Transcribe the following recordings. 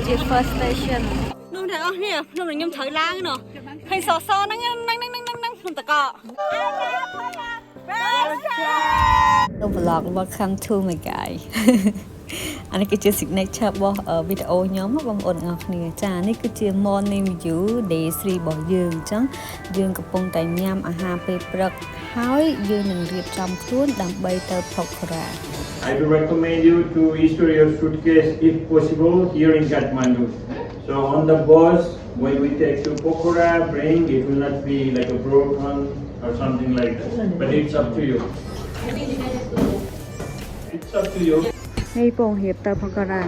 first station นู่นแต่ก็เนี่ยนู่นยังถอยล้างเนาะให้ซอนั่งนู่นแต่ก็ vlog welcome to my guy อันนี้ก็จะ signature របស់វីដេអូខ្ញុំបងប្អូនទាំងអស់គ្នាចានេះគឺជា morning view day 3របស់យើងអញ្ចឹងយើងកំពុងតែញ៉ាំអាហារពេលព្រឹកហើយយើងនឹងរៀបចំខ្លួនដើម្បីទៅ Pokhara I would recommend you to store your suitcase if possible here in Kathmandu. So on the bus when we take to Pokhara bring it will not be like a broken or something like that but it's up to you. It's up to you. នេះពងរៀបទៅ Pokhara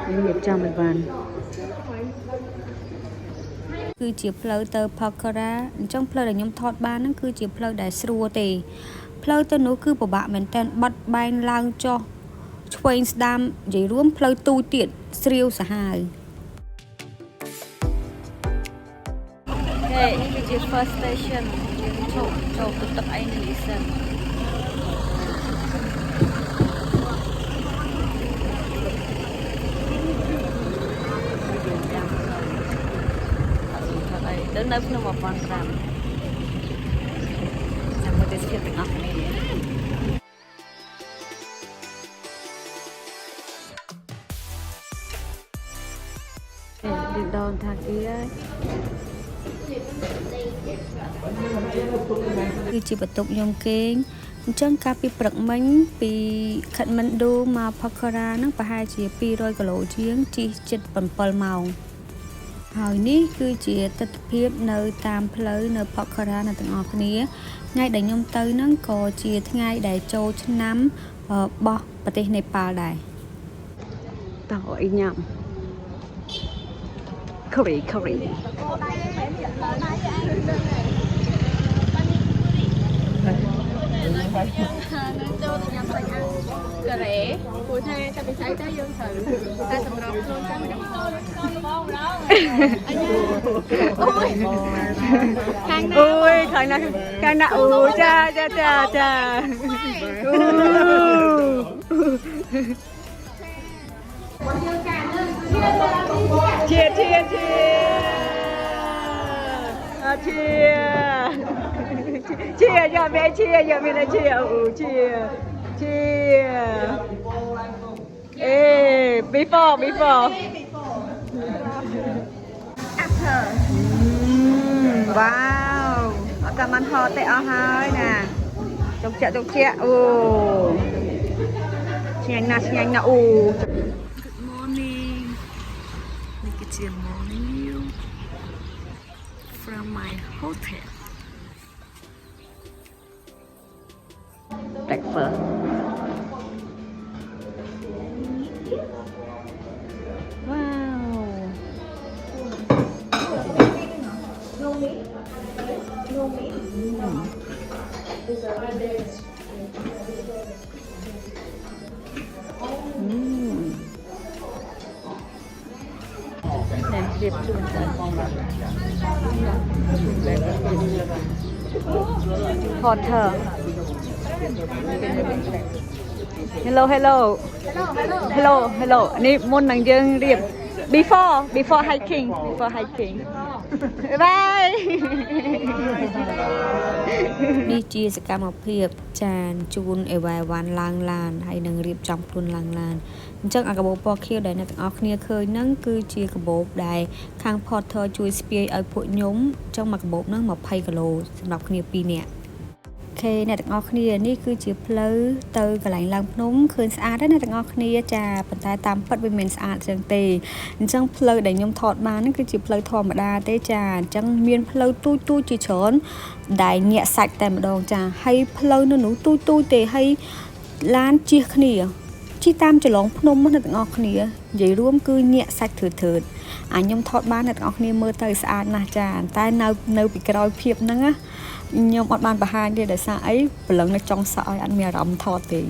នេះរៀបចំឲ្យបានគឺជាផ្លូវទៅ Pokhara អញ្ចឹងផ្លូវដែលខ្ញុំថតបានហ្នឹងគឺជាផ្លូវដែលស្រួលទេផ្លូវទៅនោះគឺពិបាកមែនតើបត់បែនឡើងចុះឆ្វេងស្ដាំនិយាយរួមផ្លូវទូទៀតស្រាវសាហាវនេះគឺជា first station យើងចូលទៅទឹកអីនេះសិនទៅនៅក្នុង1500ចាំមើលទេសភាពទាំងអស់គ្នាដល់ថាគេគឺជាបន្ទប់ខ្ញុំគេងអញ្ចឹងកាលពីព្រឹកមិញពីខិតមិនឌូមក Pokhara ហ្នឹងប្រហែលជា200គីឡូជាងជិះជិត7ម៉ោងហើយនេះគឺជាទិដ្ឋភាពនៅតាមផ្លូវនៅ Pokhara នៅទាំងអស់គ្នាថ្ងៃដែលខ្ញុំទៅហ្នឹងក៏ជាថ្ងៃដែលចូលឆ្នាំបោះប្រទេសនេប៉ាល់ដែរតោះអីញ៉ាំcurryចូលទៅញ៉ាំសាច់អាំងការ៉េព្រោះថាតែពិសេសទៅយើងត្រូវតែសម្រាប់ខ្លួនចាំមិនបងអូយខាងណាអូយខាងណាអូចាcheer อย่าไม่เชียร์เอ้ before after ว้าวเอาแต่มันพอแต่เอาให้น่ะจกเจ๊ะโอ้เชียงนะโอ้ Good morning นี่ก็คือ morning view from my hotel breakfast wow no meat nè điệp chuột Porter hello อันนี้มุนหนังយើងរៀប before hiking bye នេះជាសកម្មភាពចានជូនអីវ៉ៃវ៉ាន់ឡើងឡានហើយនឹងរៀបចំខ្លួនឡើងឡានអញ្ចឹងអាកាបូបពណ៌ខៀវដែលអ្នកទាំងអស់គ្នាឃើញហ្នឹងគឺជាកាបូបដែលខាង Porter ជួយស្ពាយឲ្យពួកខ្ញុំអញ្ចឹងមួយកាបូបហ្នឹង20គីឡូសម្រាប់គ្នា2នាក់អ្នកទាំងអស់គ្នានេះគឺជាផ្លូវទៅកន្លែងឡើងភ្នំឃើញស្អាតណាស់អ្នកទាំងអស់គ្នាចាប៉ុន្តែតាមពិតវាមិនស្អាតចឹងទេអញ្ចឹងផ្លូវដែលខ្ញុំថតបានហ្នឹងគឺជាផ្លូវធម្មតាទេចាអញ្ចឹងមានផ្លូវទូចជាច្រើនដែលញាក់សាច់តែម្ដងចាហើយផ្លូវនៅនោះទូចទេហើយឡានជិះគ្នាជិះតាមចន្លងភ្នំអ្នកទាំងអស់គ្នានិយាយរួមគឺញាក់សាច់ធឺតខ្ញុំថតបានអ្នកទាំងអស់គ្នាមើលទៅស្អាតណាស់ចាតែនៅពីក្រោយភាពហ្នឹងណាខ្ញុំអត់បានបង្ហាញទេដោយសារអីព្រលឹងនៅចង់សក់ឲ្យអត់មានអារម្មណ៍ថតទេឥ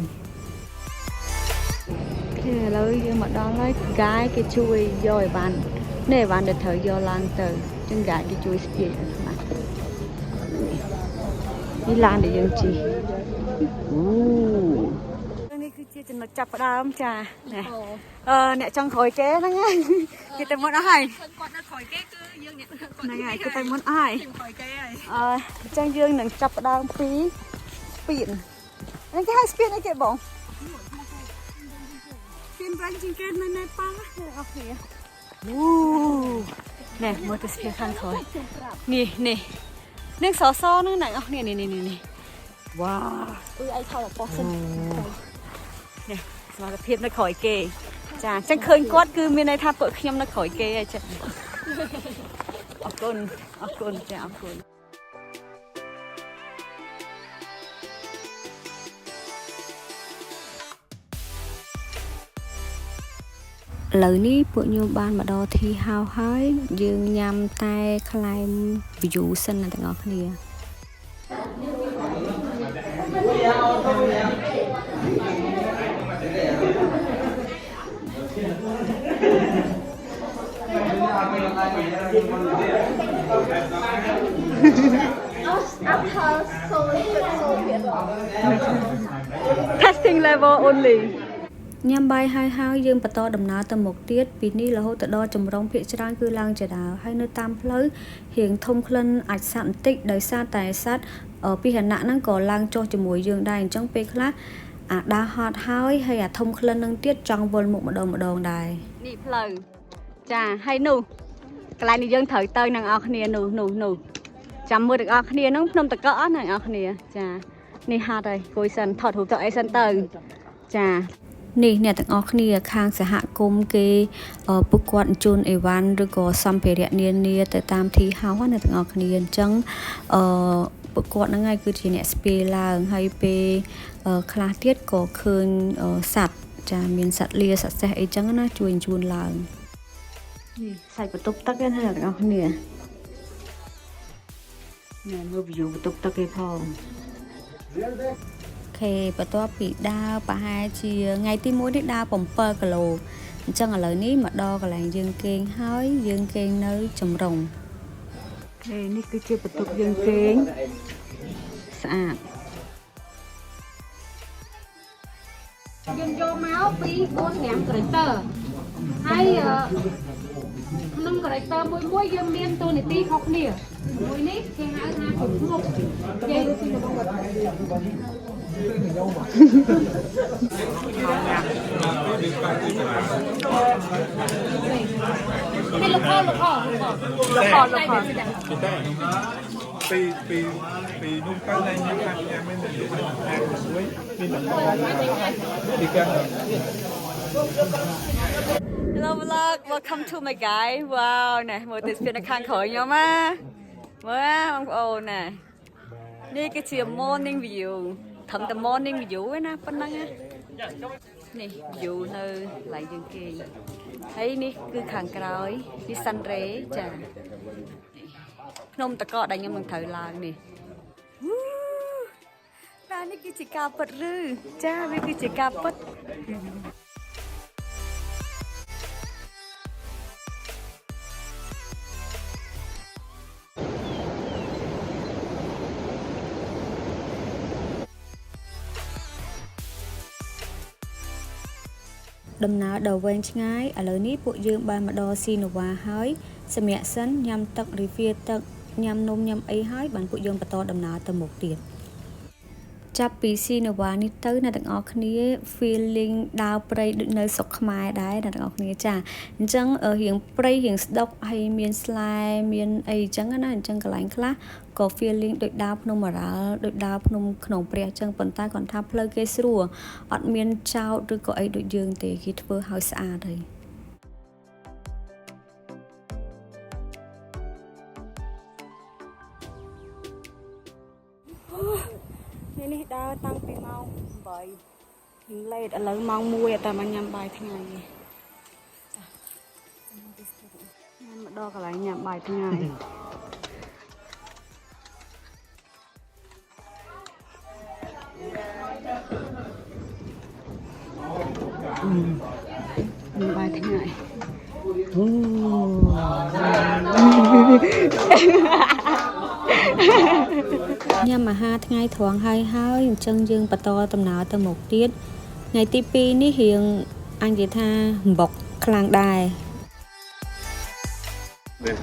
ឡូវយើងមកដល់ហើយកាយគេជួយយកអីវ៉ាន់នេះអីវ៉ាន់ដែលត្រូវយកឡើងទៅចឹងកាយគេជួយស្ពាយឲ្យខ្លះនេះឡានដែលយើងជិះអូនេះគឺជា ជាចំណុចចាប់ផ្ដើមចាណែអ្នកចង់ក្រោយគេហ្នឹងហើយគេទៅមុនអស់ហើយគាត់នៅក្រោយគេគឺយើងអ្នកហ្នឹងហើយគេទៅមុនអស់ហើយក្រោយគេហើយអញ្ចឹងយើងនឹងចាប់ផ្ដើមពីស្ពាននេះគេហៅស្ពានអីគេបងស្ពានប្រាំងជាងគេនៅប៉ាអស់គ្នាអូណែមើលទៅស្ពានខាងក្រោយនេះនឹងសសហ្នឹងណាអស់គ្នានេះវ៉ាអីថតអបោះសិននេះសមត្ថភាពនៅក្រោយគេចាអញ្ចឹងឃើញគាត់គឺមានន័យថាពួកខ្ញុំនៅក្រោយគេហើយចាអរគុណចាអរគុណឥឡូវនេះពួកខ្ញុំបានមកដល់ទីហៅហើយយើងញ៉ាំតែខ្លែម view សិនណាទាំងអស់គ្នា Testing level only ញ៉ាំបាយហើយយើងបន្តដំណើរទៅមុខទៀតពីនេះរហូតទៅដល់ចម្រុងភាគច្រើនគឺឡើងចដាលហើយនៅតាមផ្លូវរៀងធំក្លិនអាចសត្វបន្តិចដោយសារតែសត្វពីហណៈហ្នឹងក៏ឡើងចុះជាមួយយើងដែរអញ្ចឹងពេលខ្លះអាដើរហត់ហើយអាធំក្លិនហ្នឹងទៀតចង់វិលមុខម្ដងដែរនេះផ្លូវចាហើយនោះកន្លែងនេះយើងត្រូវទៅនឹងអស់គ្នានោះចាំមើលទាំងអស់គ្នាហ្នឹងភ្នំតកកអស់ទាំងអស់គ្នាចានេះហត់ហើយគួយសិនថតរូបទៅអីសិនទៅចានេះអ្នកទាំងអស់គ្នាខាងសហគមន៍គេពួកគាត់ជូនអីវ៉ាន់ឬក៏សម្ភារៈនានាទៅតាមទីហោអ្នកទាំងអស់គ្នាអញ្ចឹងពួកគាត់ហ្នឹងហើយគឺជាអ្នកស្ពាយឡើងហើយពេលខ្លះទៀតក៏ឃើញសត្វចាមានសត្វលាសត្វសេះអីចឹងណាជួយជូនឡើងនេះសាច់បន្ទប់ទឹកណាអ្នកទាំងអស់គ្នាណែមើល view បន្ទប់ទឹកគេផងខេបន្ទាប់ពីដើរប្រហែលជាថ្ងៃទី1នេះដើរ7គីឡូអញ្ចឹងឥឡូវនេះមកដល់កន្លែងយើងគេងហើយយើងគេងនៅចម្រុងខេនេះគឺជាបន្ទប់យើងគេងស្អាតយើងយកមកពី4-5 character ហើយក្នុង character មួយយើងមានតួនាទីខុសគ្នាមួយនេះគេហៅថាគ្រប់យើងពីរបស់គាត់នេះលោកខពីនោះទៅណែញ៉ាំមាននិយាយថាមួយមានតំបន់ទីកាំ Hello vlog welcome to my guy wow ណែមើលទៅស្ពាននៅខាងក្រោយខ្ញុំណាមើលបងប្អូនណែនេះគឺជា morning view ត្រឹមតែ morning view ឯណាប៉ុណ្ណឹងនេះ view នៅកន្លែងយើងគេងហើយនេះគឺខាងក្រោយនេះ Sunray ចាភ្នំតកកដែលខ្ញុំនឹងត្រូវឡើងនេះតែនេះគឺជាការពិតឬចាវាគឺជាការពិតដំណើរដ៏វែងឆ្ងាយឥឡូវនេះពួកយើងបានមកដល់ស៊ីណូវ៉ាហើយសម្រាប់សិនញ៉ាំទឹករីហ្វៀទឹកញ៉ាំនំញ៉ាំអីហើយបានពួកយើងបន្តដំណើរទៅមុខទៀតចាប់ពីស៊ីណូវ៉ានេះទៅអ្នកទាំងអស់គ្នា feeling ដើរព្រៃដូចនៅស្រុកខ្មែរដែរអ្នកទាំងអស់គ្នាចាអញ្ចឹងរៀងព្រៃរៀងស្ដុកហើយមានស្លែមានអីអញ្ចឹងណាអញ្ចឹងកន្លែងខ្លះក៏ feeling ដូចដើរភ្នំអរ៉ាល់ដូចដើរភ្នំក្នុងព្រះអញ្ចឹងប៉ុន្តែគាត់ថាផ្លូវគេស្រួលអត់មានចោតឬក៏អីដូចយើងទេគេធ្វើឲ្យស្អាតហើយនេះដើរតាំងពីម៉ោង8លេតឥឡូវម៉ោង1អត់តែមកញ៉ាំបាយថ្ងៃទេញ៉ាំមកដល់កន្លែងញ៉ាំបាយថ្ងៃបាយថ្ងៃញ៉ាំអាហារថ្ងៃត្រង់ហើយអញ្ចឹងយើងបន្តដំណើរទៅមុខទៀត ngày tivi ní hiện anh chị tha bọc khang đài 네.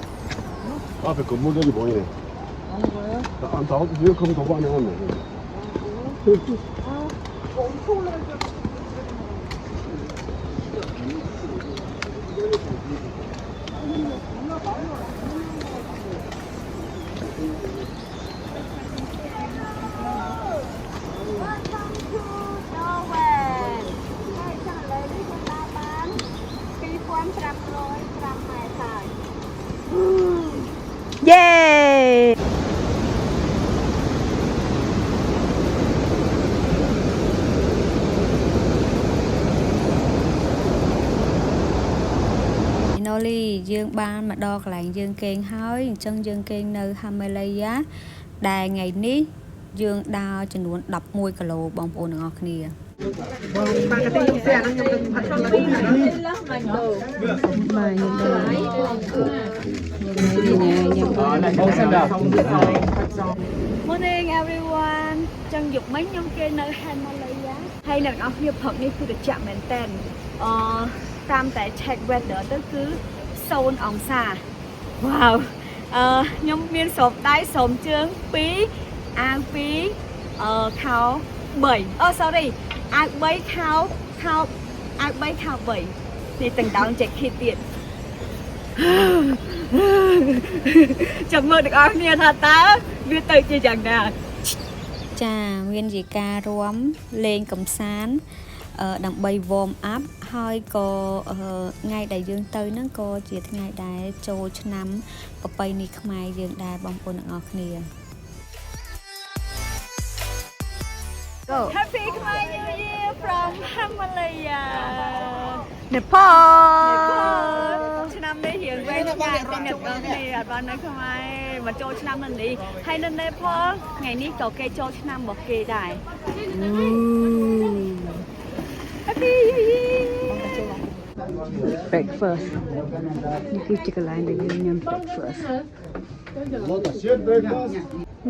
앞에 건물들이 보이네. 안 다, 이거 그럼 더 많이 왔네. yeah Noli dương ban mà đo lại dương kênh hói chân dương kênh nơi Himalaya đài ngày ní dương đao cho nuốn đập môi cả lô bóng ồn ngọt nè Morning everyone ចឹងយកមិញខ្ញុំគេនៅ Himalaya ហើយអ្នកនរគ្នាព្រឹកនេះគឺត្រជាក់មែនតើតាមតែ check weather ទៅគឺ0អង្សា wow ខ្ញុំមានស្រោមដៃស្រោមជើង2អាវ2ខោ3 sorry អាវ3ខោអាវ3ខោ3នេះទាំងដង jacket ទៀតចាំមើលទាំងអស់គ្នាថាតើវាទៅជាយ៉ាងណាចាមានជាការរួមលេងកំសាន្តដើម្បី warm up ហើយក៏ថ្ងៃដែលយើងទៅហ្នឹងក៏ជាថ្ងៃដែលចូលឆ្នាំប្រពៃណីខ្មែរយើងដែរបងប្អូនទាំងអស់គ្នា Go Happy Khmer New Year from Himalaya Nepal ឆ្នាំនេះរៀងវែងឆ្ងាយពីអ្នកទាំងគ្នាអត់បាននៅខ្មែរមកចូលឆ្នាំនេះហើយនៅ Nepal ថ្ងៃនេះក៏គេចូលឆ្នាំរបស់គេដែរ Happy New Year breakfast នេះគឺជាកន្លែងដែលយើងញ៉ាំ breakfast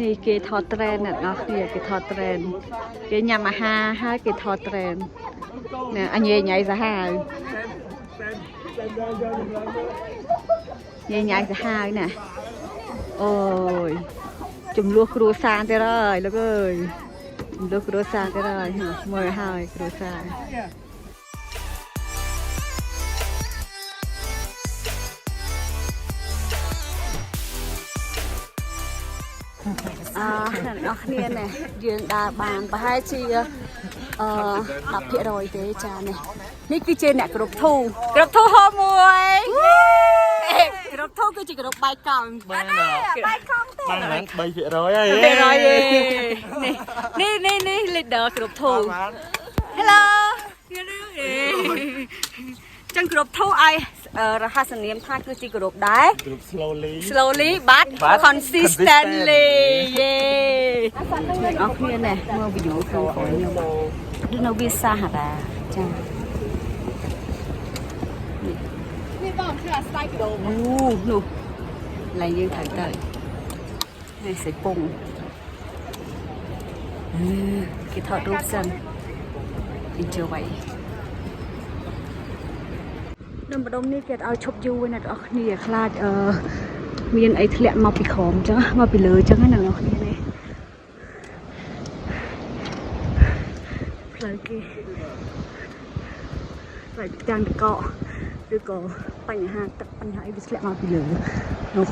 នេះគេថតត្រែនអ្នកនរគ្នាគេថតត្រែនគេញ៉ាំអាហារហើយគេថតត្រែនណែអញញ៉ៃសាហាវញ៉ៃសាហាវណាអូយចំនួនគ្រួសារទៅហើយលោកអើយចំនួនគ្រួសារទៅហើយមើលហើយគ្រួសារអ្នកនរគ្នានេះយើងដើរបានប្រហែលជា10% ទេចានេះគឺជាអ្នកគ្រប់ធូហូមួយគ្រប់ធូគឺជាគ្រប់បាយកង់បាយកង់ទេបានឡើង 3% ហើយនេះ leader គ្រប់ធូ Hello ចឹងគ្រប់ធូឲ្យរហស្សនាមថាគឺជាគ្រប់ដែរគ្រប់ slowly but consistently យេអរគ្នានេះមើលវីដេអូខាងក្រោយខ្ញុំនៅវាសាហារាចានេះបងគឺអាស្ដាយវីដេអូនោះឡើងយើងត្រូវទៅនេះសេពងគេថតរូបសិន enjoy នៅម្ដុំនេះគេឲ្យឈប់យូរណាស់អ្នកនរគ្នាខ្លាចមានអីធ្លាក់មកពីក្រោមអញ្ចឹងមកពីលើអញ្ចឹងណាអ្នកនរគ្នានេះផ្លូវគេផ្លូវទាំងតកឬក៏បញ្ហាទឹកបញ្ហាអីវាធ្លាក់មកពីលើនោះ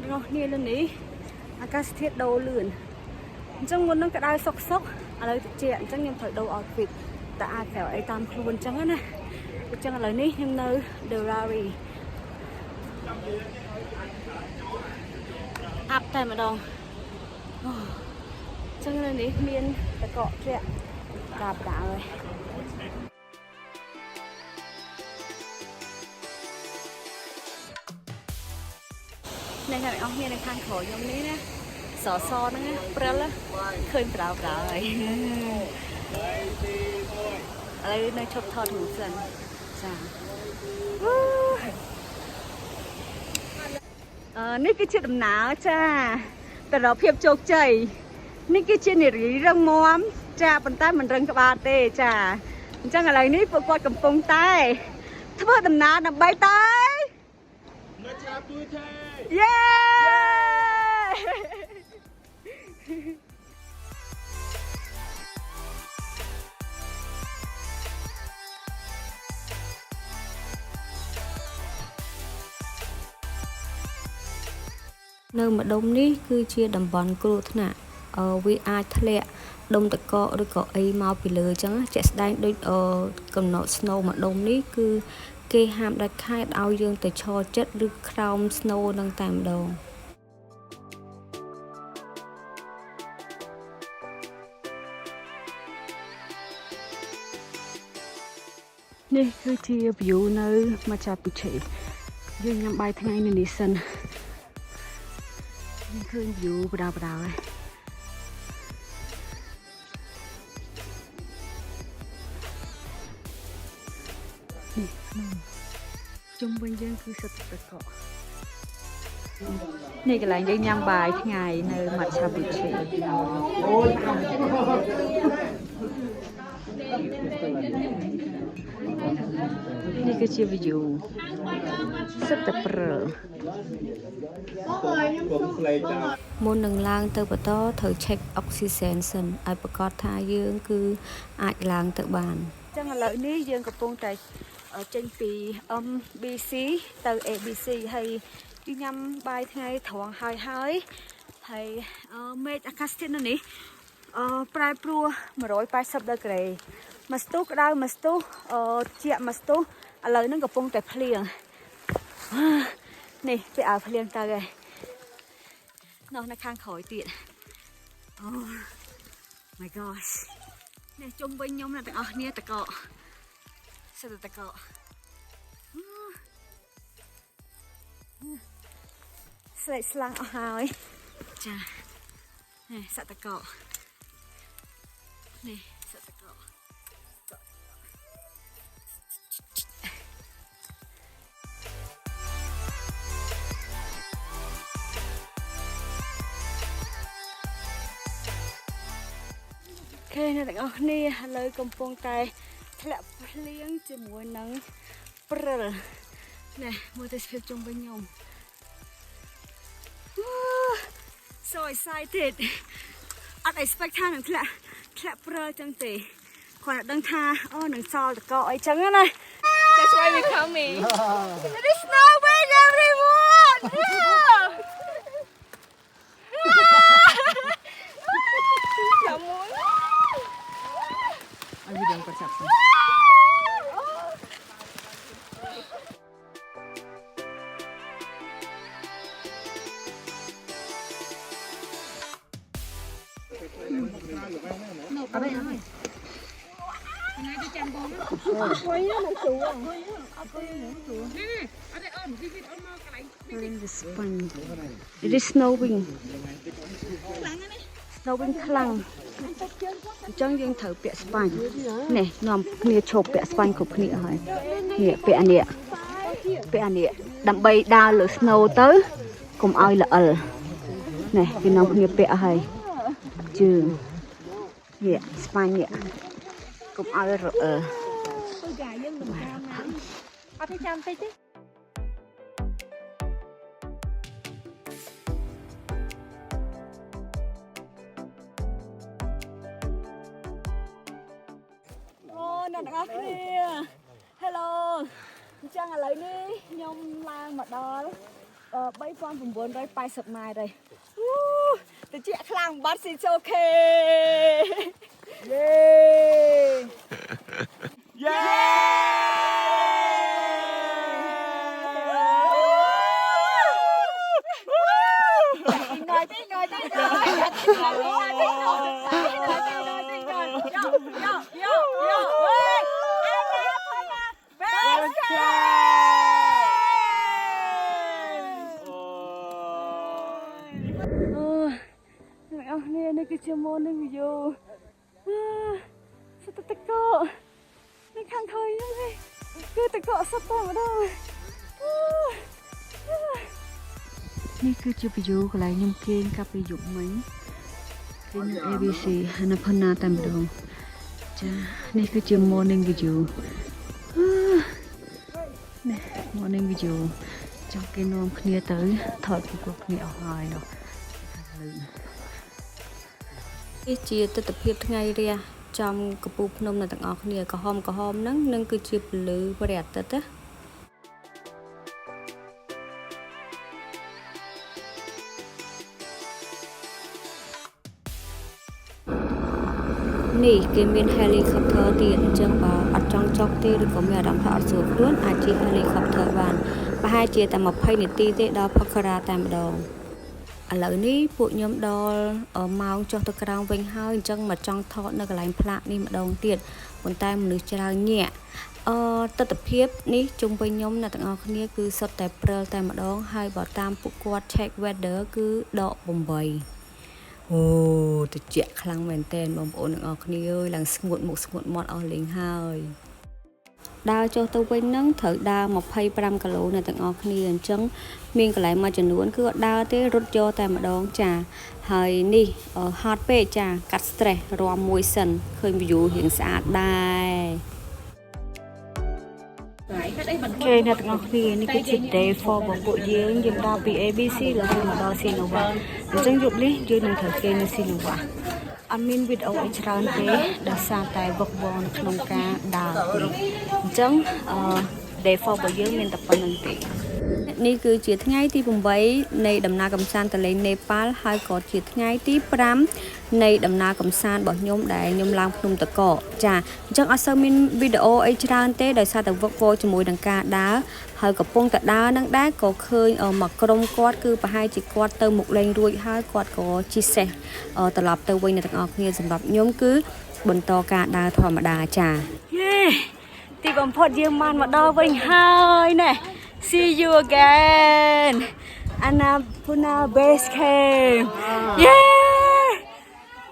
របស់គ្នាលើនេះអាកាសធាតុដូរលឿនអញ្ចឹងមុននឹងក្តៅសុកឥឡូវត្រជាក់អញ្ចឹងខ្ញុំត្រូវដូរ outfit តែអាចក្រៅអីតាមខ្លួនអញ្ចឹងណា Chẳng là ní nhưng nơi Derari áp tay mà đâu chẳng là ní miền ta cọ chuyện đạp đá rồi này là ông miền khang khổ giống ní nè sò so nó á khơi đào rồiอะไรในชดทอดหูเสือนจ้านี่คือชุดดำหนาวจ้าแต่เราเพียบโจกใจนี่คือชุดนี่รีรังม้อมจ้าปันใต้มันรังกบาเต้จ้าจังอะไรนี่ปกวดกำปงใต้ถ้าเพื่อดำหนาวดำใบใต้มาจ้าปุ้ยเทเย้nơi mà đông ní cứ chia đầm bòn cừu thế nào vì ai thề đôngตะกอหรือก็ไอมาไปเลยจังจะแสดงโดยกำหนด snow มาđông níคือเกห้ามได้ค่ายเอายื่งแต่ชอเจ็ดหรือคราว snow ดังแต่ดองนี่คือที่วิวในมาจากปุเชยื่งยำใบทั้งไงในนิสันนี่คือวิวประดาวเลยนี่จุ่มบนยังคือสตะเกาะนี่ก็เลยยังยำใบทั้งไงในมาจากปุเชนี่คือชีวิวสตะเปรมนหนึ่งล่างเตอร์ปะต้อเธอเช็คออกซิเจนสันไอประกอบทายืงคืออาจล่างเตอร์บานจังเลยนี่ยืงกับปงใจเจนปีบีซีเตอร์เอบีซีให้ยำใบไงถ่วงหายให้เมจอากาศที่นั่นนี่ปลายปลัวมาร้อยปลายสับเดกเลยมาสตุกได้มาสตุเจียมาสตุอะไรนั่นกับปงแต่เพลียงนี่ไปเอาเพลียงตาเลยนอนในข้างขอยตีนโอ้ my gosh นี่จมไปยมนะแต่เนี่ยตะเกาะสุดตะเกาะใส่สลังเอาหายจ้านี่สัตว์ตะเกาะนี่สัตว์ตะเกาะโอเคนะแต่ก็นี่เลยกำปงไตทะเลเลี้ยงจะมวยนังเปรี้ยวนี่มวยแต่เสียจงไปยม so excited อัด expect ท่าหนึ่งทะเลเปรี้ยวจังสิขวัญดังท่าหนึ่งซอลตะก็ไอ้จังนะ that's why we coming it is snowing everyone Anh video perception. Ở đây thôi. Này đi chăm bông á. Quay nó một chuột. We're in the spring. It is snowing. Snowing ខ្លាំងអញ្ចឹងយើងត្រូវពាក់ស្បាញ់នេះនាំគ្នាឈប់ពាក់ស្បាញ់គ្រប់គ្នាហើយនេះពាក់អានេះដើម្បីដើរលើ snow ទៅកុំឲ្យល្អិលនេះគេនាំគ្នាពាក់ហើយជើងនេះស្បាញ់នេះកុំឲ្យរអិលយើងមិនតាមណាអត់ទេចាំតិចទេអ្នកទាំងអស់គ្នា Hello អញ្ចឹងឥឡូវនេះខ្ញុំឡើងមកដល់3980 ម៉ាយហើយតិចខ្លាំងបាត់ស៊ីអូខេយេ Này cái chim môn này video sao tao cọ này khang thời này cứ tao cọ sao tao ở đâuนี่คือจะไปอยู่กับไรยมเก่งกับไปหยุดไหมเป็น ABC ฮันนัพนาตามดงจ้านี่คือจะ morning video นี่ morning video จังเกนมគ្នាទៅថតពីគ្រប់គ្នាអស់ហើយเนาะនេះជាទស្សនវិជ្ជាថ្ងៃរះចំកំពូលភ្នំនៅទាំងអស់គ្នាក្រហមហ្នឹងនឹងគឺជាពលឺព្រះអាទិត្យណានេះគេមាន helicopter ទៀតអញ្ចឹងបើអត់ចង់ចុះទេឬក៏មានអារម្មណ៍ថាអត់ស្រួលខ្លួនអាចជិះ helicopter បានប្រហែលជាតែ20នាទីទេដល់ Pokhara តែម្ដងឥឡូវនេះពួកខ្ញុំដល់ម៉ោងចុះទៅក្រោមវិញហើយអញ្ចឹងមកចង់ថតនៅកន្លែងផ្លាកនេះម្ដងទៀតប៉ុន្តែមនុស្សច្រើនញាក់ទស្សនវិជ្ជានេះជុំវិញខ្ញុំអ្នកទាំងអស់គ្នាគឺសុទ្ធតែព្រិលតែម្ដងហើយបើតាមពួកគាត់ check weather គឺដក8អូត្រជាក់ខ្លាំងមែនតើបងប្អូនទាំងអស់គ្នាអើយឡើងស្ងួតមុខស្ងួតមាត់អស់លេងហើយដើរចុះទៅវិញហ្នឹងត្រូវដើរ25គីឡូនៅទាំងអស់គ្នាអញ្ចឹងមានកន្លែងមួយចំនួនគឺអត់ដើរទេរត់យកតែម្ដងចាហើយនេះហត់ពេកចាកាត់ stress រំមួយសិនឃើញ view រៀងស្អាតដែរគេអ្នកទាំងអស់គ្នានេះគឺជា day 4របស់ពួកយើងដល់ពី ABC រហូតមកដល់ Sinova អញ្ចឹងយប់នេះយើងនឹងត្រូវគេនៅ Sinova អត់មានវីដេអូអីច្រើនទេដោយសារតែវឹកវរនៅក្នុងការដើរទេអញ្ចឹងday 4របស់យើងមានតែប៉ុណ្្នឹងទេនេះគឺជាថ្ងៃទី8នៃដំណើរកម្សាន្តទៅលេងនេប៉ាល់ហើយក៏ជាថ្ងៃទី5នៃដំណើរកម្សាន្តរបស់ខ្ញុំដែលខ្ញុំឡើងភ្នំតកកចាអញ្ចឹងអត់សូវមានវីដេអូអីច្រើនទេដោយសារតែវឹកវរជាមួយនឹងការដើរហើយកំពុងតែដើរនឹងដែរក៏ឃើញមកក្រុមគាត់គឺប្រហែលជាគាត់ទៅមុខលេងរួចហើយគាត់ក៏ជិះសេះត្រឡប់ទៅវិញអ្នកទាំងអស់គ្នាសម្រាប់ខ្ញុំគឺបន្តការដើរធម្មតាចាយេទីបំផុតយើងបានមកដល់វិញហើយណែSee you again. Annapurna Base Camp. Yeah!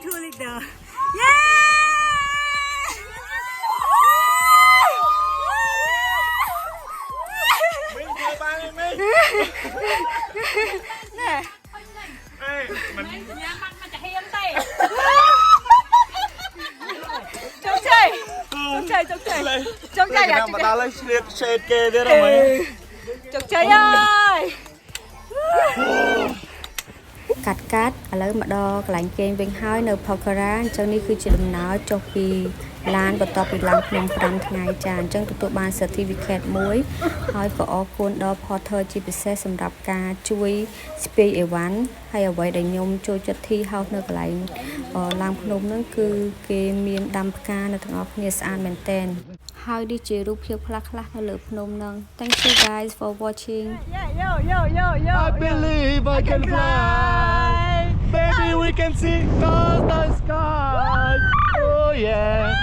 Too little. Yeah! Nè. Trong chơi. Trong chơi à? Mà ta lấy shade kê thế đâu mày. Chọc chơi ơi កាត់ឥឡូវមកដល់កន្លែងគេងវិញហើយនៅ Pokhara អញ្ចឹងនេះគឺជាដំណើរចុះពីឡានបន្ទាប់ពីឡើងភ្នំ5ថ្ងៃចាអញ្ចឹងទទួលបាន certificate មួយហើយក៏អរគុណដល់ porter ជាពិសេសសម្រាប់ការជួយស្ពាយអីវ៉ាន់ហើយអ្វីដែលខ្ញុំចូលចិត្ត tea house នៅកន្លែងឡើងភ្នំហ្នឹងគឺគេមានដាំផ្កានៅទាំងអស់គ្នាស្អាតមែនទែនហើយនេះជារូបភាពខ្លះៗនៅលើភ្នំហ្នឹង Thank you guys for watching I believe I can fly Baby we can see stars the sky Oh yeah